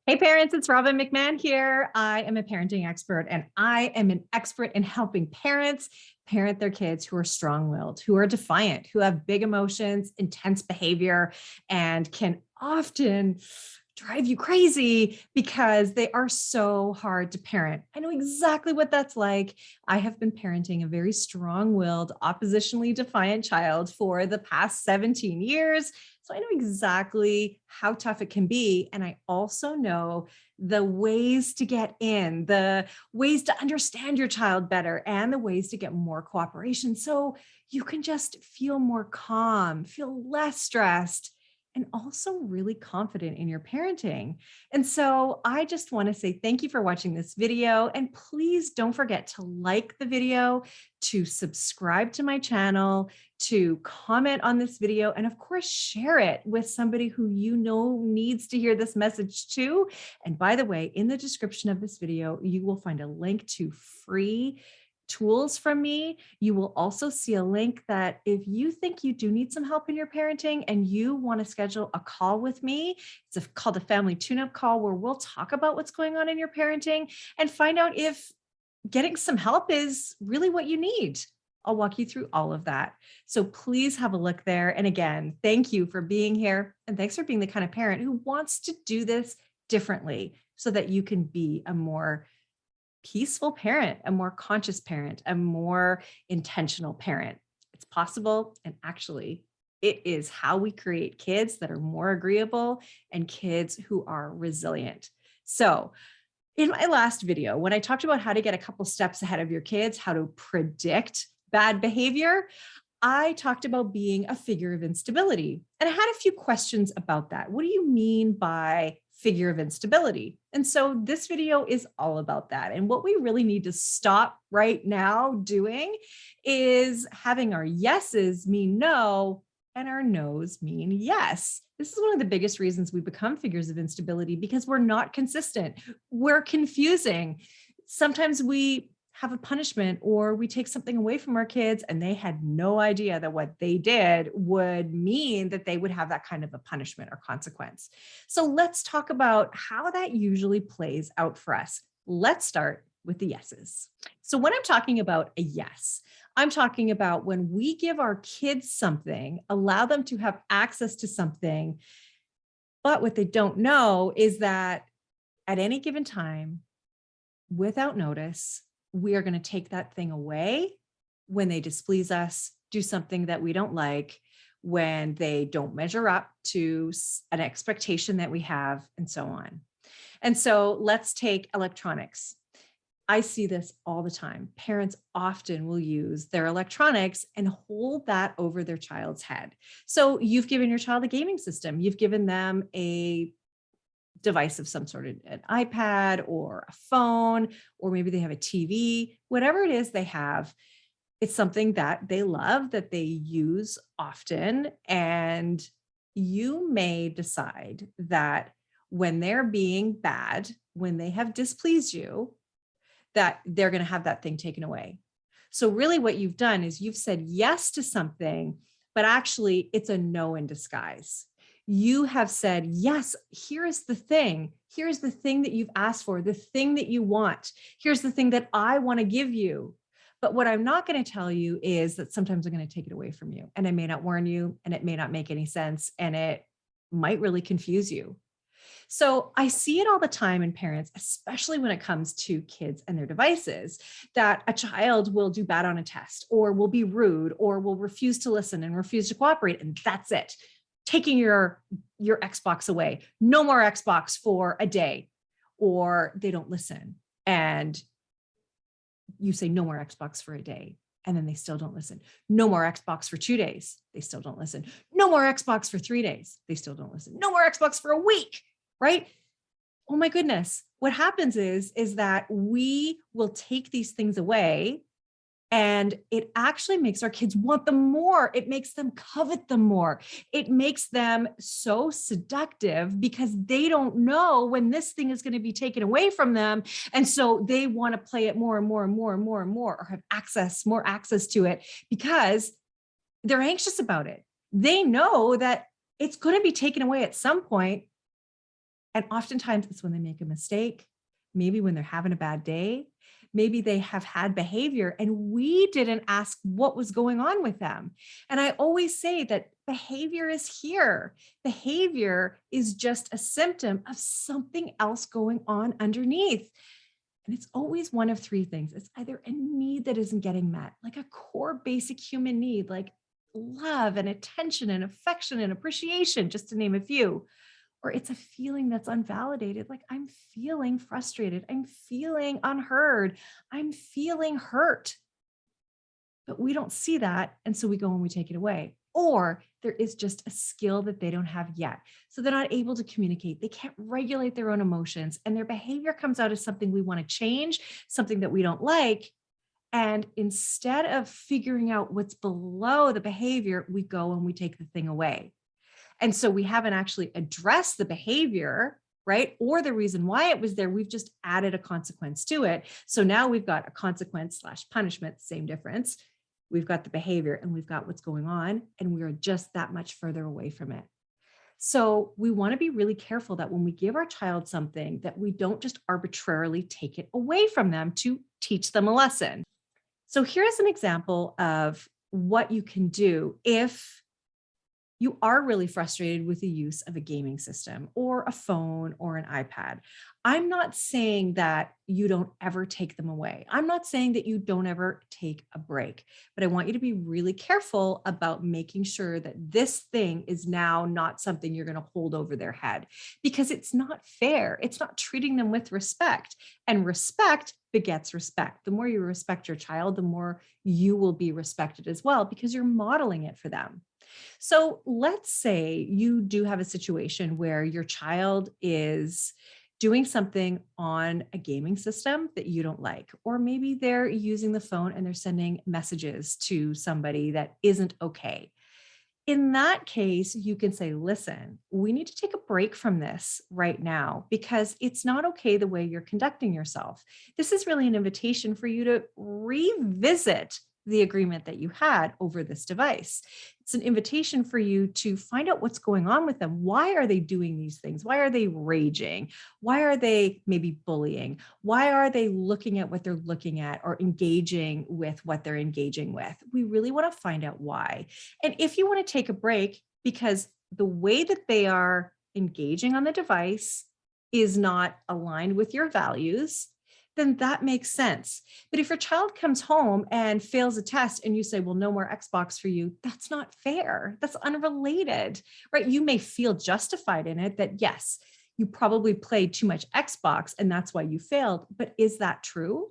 Hey parents, it's Robbin McManne here. I am a parenting expert and I am an expert in helping parents parent their kids who are strong-willed, who are defiant, who have big emotions, intense behavior, and can often drive you crazy because they are so hard to parent. I know exactly what that's like. I have been parenting a very strong-willed, oppositionally defiant child for the past 17 years. So I know exactly how tough it can be. And I also know the ways to get in, the ways to understand your child better, and the ways to get more cooperation. So you can just feel more calm, feel less stressed, and also really confident in your parenting. And so I just want to say thank you for watching this video. And please don't forget to like the video, to subscribe to my channel, to comment on this video, and of course, share it with somebody who you know needs to hear this message too. And by the way, in the description of this video, you will find a link to free tools from me. You will also see a link that if you think you do need some help in your parenting and you want to schedule a call with me, it's called a family tune-up call where we'll talk about what's going on in your parenting and find out if getting some help is really what you need. I'll walk you through all of that. So please have a look there. And again, thank you for being here. And thanks for being the kind of parent who wants to do this differently so that you can be a more peaceful parent, a more conscious parent, a more intentional parent. It's possible. And actually, it is how we create kids that are more agreeable and kids who are resilient. So in my last video, when I talked about how to get a couple steps ahead of your kids, how to predict bad behavior, I talked about being a figure of instability. And I had a few questions about that. What do you mean by figure of instability? And so this video is all about that. And what we really need to stop right now doing is having our yeses mean no and our no's mean yes. This is one of the biggest reasons we become figures of instability because we're not consistent. We're confusing. Sometimes we have a punishment or we take something away from our kids and they had no idea that what they did would mean that they would have that kind of a punishment or consequence. So let's talk about how that usually plays out for us. Let's start with the yeses. So when I'm talking about a yes, I'm talking about when we give our kids something, allow them to have access to something, but what they don't know is that at any given time, without notice, we are going to take that thing away when they displease us, do something that we don't like, when they don't measure up to an expectation that we have, and so on. And so let's take electronics. I see this all the time. Parents often will use their electronics and hold that over their child's head. So you've given your child a gaming system. You've given them a device of some sort of an iPad or a phone, or maybe they have a TV, whatever it is they have. It's something that they love, that they use often. And you may decide that when they're being bad, when they have displeased you, that they're going to have that thing taken away. So really what you've done is you've said yes to something, but actually it's a no in disguise. You have said, yes, here's the thing. Here's the thing that you've asked for, the thing that you want. Here's the thing that I want to give you. But what I'm not going to tell you is that sometimes I'm going to take it away from you. And I may not warn you, and it may not make any sense, and it might really confuse you. So I see it all the time in parents, especially when it comes to kids and their devices, that a child will do bad on a test or will be rude or will refuse to listen and refuse to cooperate. And that's it. Taking your Xbox away, no more Xbox for a day, or they don't listen. And you say no more Xbox for a day. And then they still don't listen. No more Xbox for 2 days. They still don't listen. No more Xbox for 3 days. They still don't listen. No more Xbox for a week, right? Oh my goodness. What happens is that we will take these things away and it actually makes our kids want them more. It makes them covet them more. It makes them so seductive because they don't know when this thing is going to be taken away from them. And so they want to play it more and more and more and more and more, or have more access to it because they're anxious about it. They know that it's going to be taken away at some point, And oftentimes it's when they make a mistake, maybe when they're having a bad day, maybe they have had behavior and we didn't ask what was going on with them. And I always say that behavior is here. Behavior is just a symptom of something else going on underneath. And it's always one of three things. It's either a need that isn't getting met, like a core basic human need, like love and attention and affection and appreciation, just to name a few. Or it's a feeling that's unvalidated. Like I'm feeling frustrated. I'm feeling unheard. I'm feeling hurt. But we don't see that. And so we go and we take it away. Or there is just a skill that they don't have yet. So they're not able to communicate. They can't regulate their own emotions. And their behavior comes out as something we want to change, something that we don't like. And instead of figuring out what's below the behavior, we go and we take the thing away. And so we haven't actually addressed the behavior, right? Or the reason why it was there. We've just added a consequence to it. So now we've got a consequence / punishment, same difference. We've got the behavior and we've got what's going on, and we are just that much further away from it. So we want to be really careful that when we give our child something, that we don't just arbitrarily take it away from them to teach them a lesson. So here's an example of what you can do if you are really frustrated with the use of a gaming system or a phone or an iPad. I'm not saying that you don't ever take them away. I'm not saying that you don't ever take a break, but I want you to be really careful about making sure that this thing is now not something you're going to hold over their head, because it's not fair. It's not treating them with respect, and respect begets respect. The more you respect your child, the more you will be respected as well, because you're modeling it for them. So let's say you do have a situation where your child is doing something on a gaming system that you don't like, or maybe they're using the phone and they're sending messages to somebody that isn't okay. In that case, you can say, listen, we need to take a break from this right now because it's not okay the way you're conducting yourself. This is really an invitation for you to revisit the agreement that you had over this device. It's an invitation for you to find out what's going on with them. Why are they doing these things? Why are they raging? Why are they maybe bullying? Why are they looking at what they're looking at or engaging with what they're engaging with? We really want to find out why. And if you want to take a break because the way that they are engaging on the device is not aligned with your values, then that makes sense. But if your child comes home and fails a test and you say, well, no more Xbox for you, that's not fair. That's unrelated, right? You may feel justified in it that, yes, you probably played too much Xbox and that's why you failed. But is that true?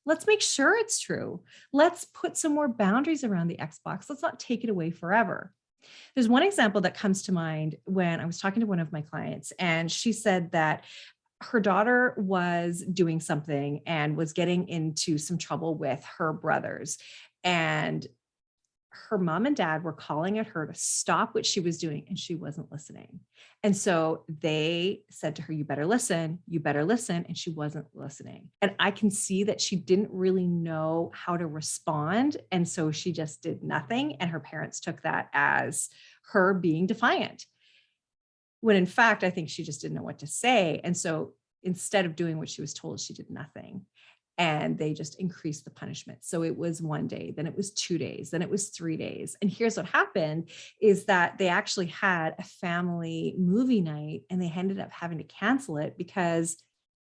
Let's make sure it's true. Let's put some more boundaries around the Xbox. Let's not take it away forever. There's one example that comes to mind when I was talking to one of my clients, and she said that her daughter was doing something and was getting into some trouble with her brothers. And her mom and dad were calling at her to stop what she was doing, and she wasn't listening. And so they said to her, you better listen, you better listen. And she wasn't listening. And I can see that she didn't really know how to respond. And so she just did nothing. And her parents took that as her being defiant, when in fact, I think she just didn't know what to say. And so instead of doing what she was told, she did nothing. And they just increased the punishment. So it was 1 day, then it was 2 days, then it was 3 days. And here's what happened is that they actually had a family movie night and they ended up having to cancel it because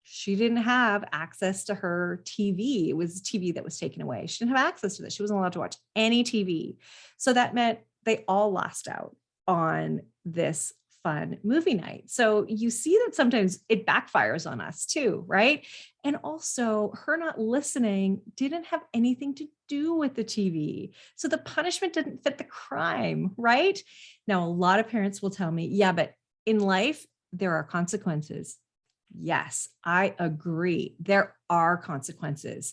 she didn't have access to her TV. It was a TV that was taken away. She didn't have access to this. She wasn't allowed to watch any TV. So that meant they all lost out on this fun movie night. So you see that sometimes it backfires on us too, right? And also her not listening didn't have anything to do with the TV. So the punishment didn't fit the crime, right? Now, a lot of parents will tell me, yeah, but in life, there are consequences. Yes, I agree. There are consequences.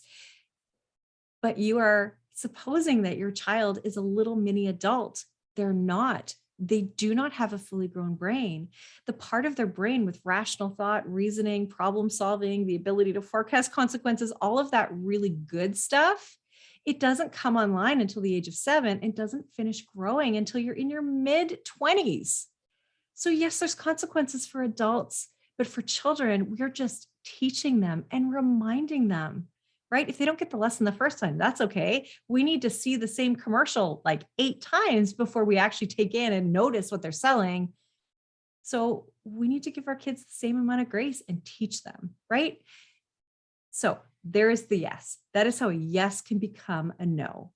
But you are supposing that your child is a little mini adult. They're not. They do not have a fully grown brain. The part of their brain with rational thought, reasoning, problem solving, the ability to forecast consequences, all of that really good stuff, it doesn't come online until the age of 7 and doesn't finish growing until you're in your mid-20s. So yes, there's consequences for adults, But for children, we're just teaching them and reminding them, right? If they don't get the lesson the first time, that's okay. We need to see the same commercial like 8 times before we actually take in and notice what they're selling. So we need to give our kids the same amount of grace and teach them, right? So there is the yes. That is how a yes can become a no.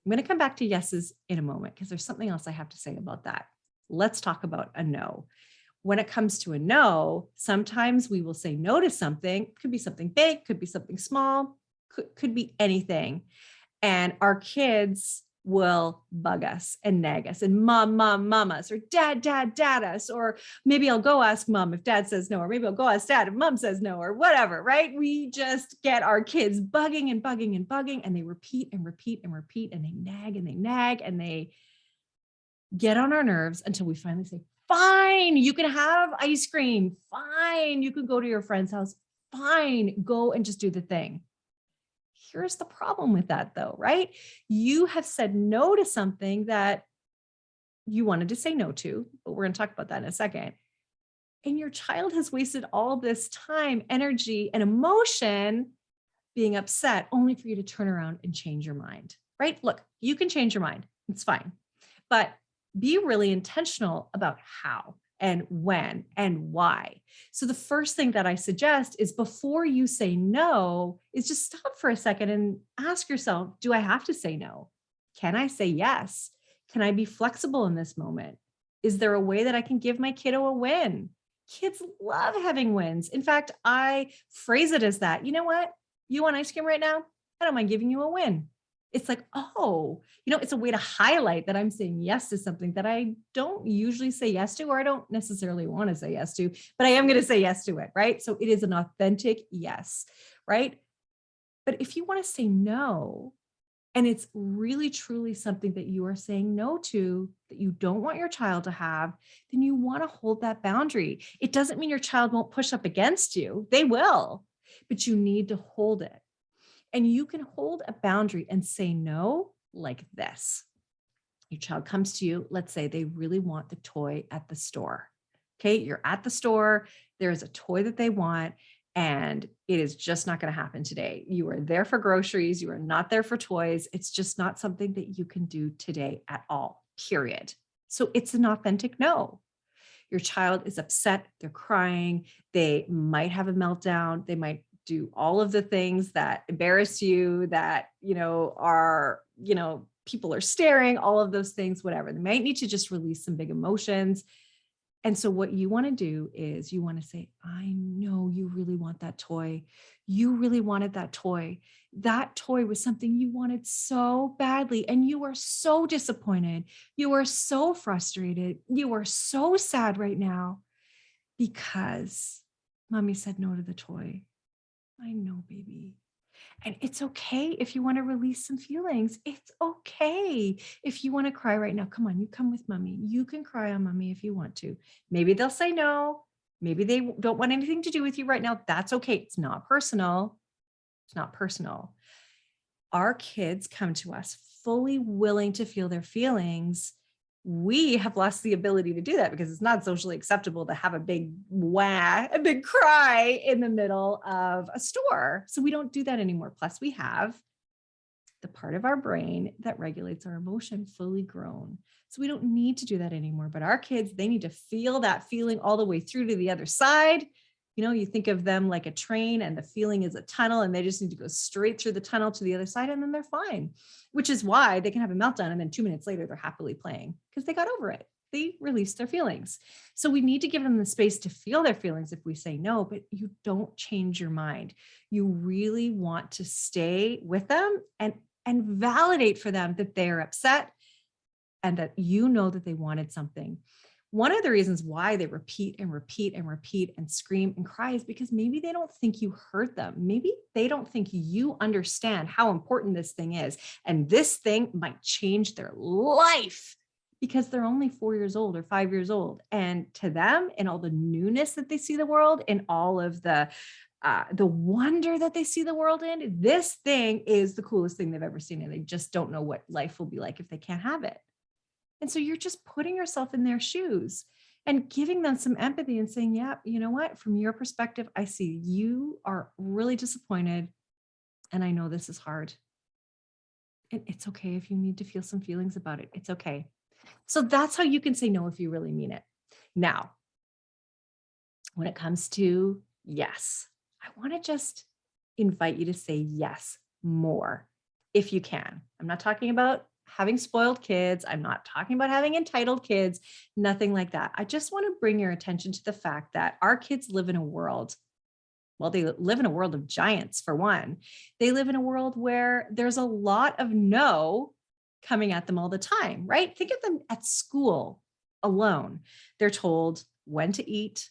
I'm going to come back to yeses in a moment because there's something else I have to say about that. Let's talk about a no. When it comes to a no, sometimes we will say no to something. It could be something big, could be something small, could be anything. And our kids will bug us and nag us and mom us, or dad us, or maybe I'll go ask mom if dad says no, or maybe I'll go ask dad if mom says no, or whatever, right? We just get our kids bugging and bugging and bugging, and they repeat and repeat and repeat, and they nag and they nag and they get on our nerves until we finally say, fine, you can have ice cream. Fine, you can go to your friend's house. Fine, go and just do the thing. Here's the problem with that though, right? You have said no to something that you wanted to say no to, but we're going to talk about that in a second. And your child has wasted all this time, energy, and emotion being upset only for you to turn around and change your mind, right? Look, you can change your mind. It's fine. But be really intentional about how and when and why. So the first thing that I suggest is, before you say no, is just stop for a second and ask yourself, do I have to say no? Can I say yes? Can I be flexible in this moment? Is there a way that I can give my kiddo a win? Kids love having wins. In fact, I phrase it as that. You know what? You want ice cream right now? I don't mind giving you a win. It's like, oh, it's a way to highlight that I'm saying yes to something that I don't usually say yes to, or I don't necessarily want to say yes to, but I am going to say yes to it, right? So it is an authentic yes, right? But if you want to say no, and it's really truly something that you are saying no to, that you don't want your child to have, then you want to hold that boundary. It doesn't mean your child won't push up against you. They will, but you need to hold it. And you can hold a boundary and say no like this. Your child comes to you. Let's say they really want the toy at the store. Okay, you're at the store. There's a toy that they want, and it is just not going to happen today. You are there for groceries. You are not there for toys. It's just not something that you can do today at all, period. So it's an authentic no. Your child is upset. They're crying. They might have a meltdown. They might do all of the things that embarrass you, that, are, people are staring, all of those things, whatever. They might need to just release some big emotions. And so what you want to do is you want to say, I know you really want that toy. You really wanted that toy. That toy was something you wanted so badly, and you are so disappointed. You are so frustrated. You are so sad right now because mommy said no to the toy. I know, baby. And it's okay if you want to release some feelings. It's okay if you want to cry right now. Come on, you come with mommy. You can cry on mommy if you want to. Maybe they'll say no. Maybe they don't want anything to do with you right now. That's okay. It's not personal. It's not personal. Our kids come to us fully willing to feel their feelings. We have lost the ability to do that because it's not socially acceptable to have a big cry in the middle of a store. So we don't do that anymore. Plus, we have the part of our brain that regulates our emotion fully grown. So we don't need to do that anymore. But our kids, they need to feel that feeling all the way through to the other side. You think of them like a train, and the feeling is a tunnel, and they just need to go straight through the tunnel to the other side, and then they're fine, which is why they can have a meltdown. And then 2 minutes later, they're happily playing because they got over it. They released their feelings. So we need to give them the space to feel their feelings if we say no, but you don't change your mind. You really want to stay with them and validate for them that they're upset and that that they wanted something. One of the reasons why they repeat and repeat and repeat and scream and cry is because maybe they don't think you heard them. Maybe they don't think you understand how important this thing is. And this thing might change their life because they're only 4 years old or 5 years old. And to them, and all the newness that they see the world, and all of the wonder that they see the world in, this thing is the coolest thing they've ever seen. And they just don't know what life will be like if they can't have it. And so you're just putting yourself in their shoes. and giving them some empathy and saying, yeah, you know what, from your perspective, I see you are really disappointed. And I know this is hard. And it's okay if you need to feel some feelings about it. It's okay. So that's how you can say no if you really mean it. Now, when it comes to yes, I want to just invite you to say yes more if you can. I'm not talking about having spoiled kids. I'm not talking about having entitled kids, nothing like that. I just want to bring your attention to the fact that our kids live in a world. Well, they live in a world of giants, for one. They live in a world where there's a lot of no coming at them all the time, right? Think of them at school alone. They're told when to eat,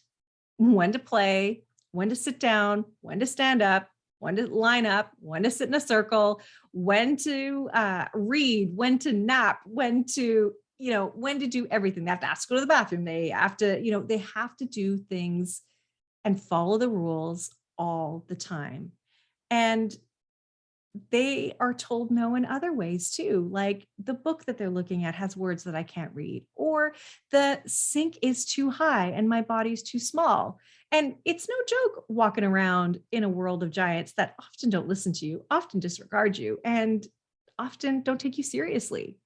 when to play, when to sit down, when to stand up, when to line up, when to sit in a circle, when to read, when to nap, when to, when to do everything. They have to ask to go to the bathroom. They have to, they have to do things and follow the rules all the time. And they are told no in other ways too. Like the book that they're looking at has words that I can't read, or the sink is too high and my body's too small. And it's no joke walking around in a world of giants that often don't listen to you, often disregard you, and often don't take you seriously.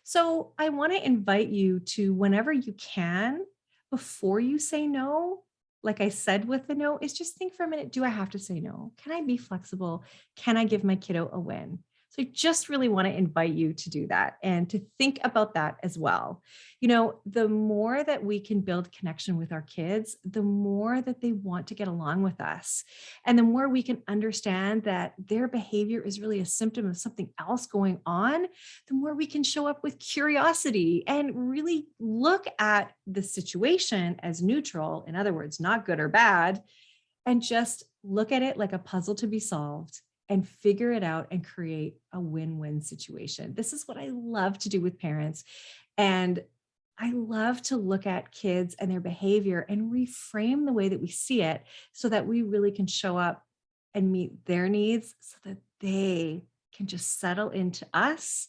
So I want to invite you to, whenever you can, before you say no, like I said with the no, is just think for a minute, do I have to say no? Can I be flexible? Can I give my kiddo a win? So I just really want to invite you to do that and to think about that as well. The more that we can build connection with our kids, the more that they want to get along with us. And the more we can understand that their behavior is really a symptom of something else going on, the more we can show up with curiosity and really look at the situation as neutral, in other words, not good or bad, and just look at it like a puzzle to be solved and figure it out and create a win-win situation. This is what I love to do with parents. And I love to look at kids and their behavior and reframe the way that we see it so that we really can show up and meet their needs so that they can just settle into us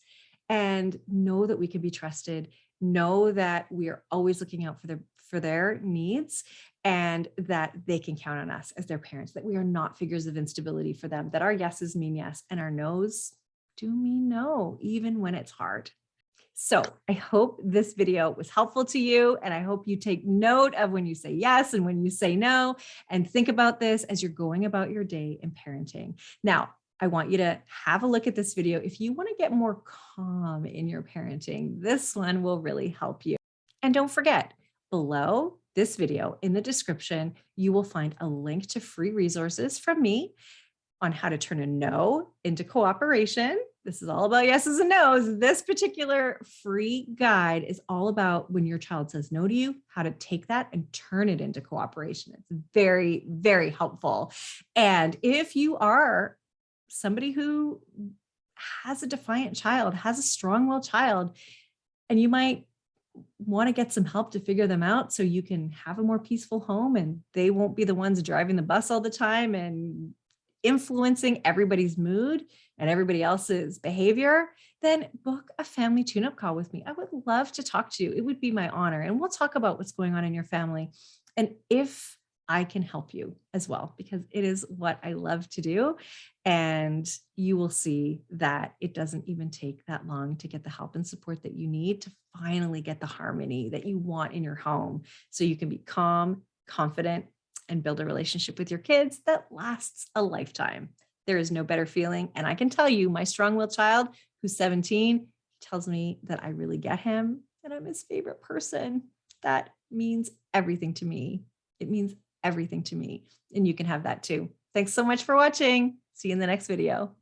and know that we can be trusted, know that we are always looking out for their needs, and that they can count on us as their parents, that we are not figures of instability for them, that our yeses mean yes and our nos do mean no, even when it's hard. So I hope this video was helpful to you, and I hope you take note of when you say yes and when you say no, and think about this as you're going about your day in parenting. Now, I want you to have a look at this video. If you want to get more calm in your parenting, this one will really help you. And don't forget, below this video in the description, you will find a link to free resources from me on how to turn a no into cooperation. This is all about yeses and nos. This particular free guide is all about when your child says no to you, how to take that and turn it into cooperation. It's very, very helpful. And if you are somebody who has a defiant child, has a strong-willed child, and you might want to get some help to figure them out so you can have a more peaceful home and they won't be the ones driving the bus all the time and influencing everybody's mood and everybody else's behavior, then book a family tune-up call with me. I would love to talk to you. It would be my honor. And we'll talk about what's going on in your family and if I can help you as well, because it is what I love to do. And you will see that it doesn't even take that long to get the help and support that you need to finally get the harmony that you want in your home so you can be calm, confident, and build a relationship with your kids that lasts a lifetime. There is no better feeling. And I can tell you, my strong-willed child, who's 17, tells me that I really get him and I'm his favorite person. That means everything to me. It means everything to me. And you can have that too. Thanks so much for watching. See you in the next video.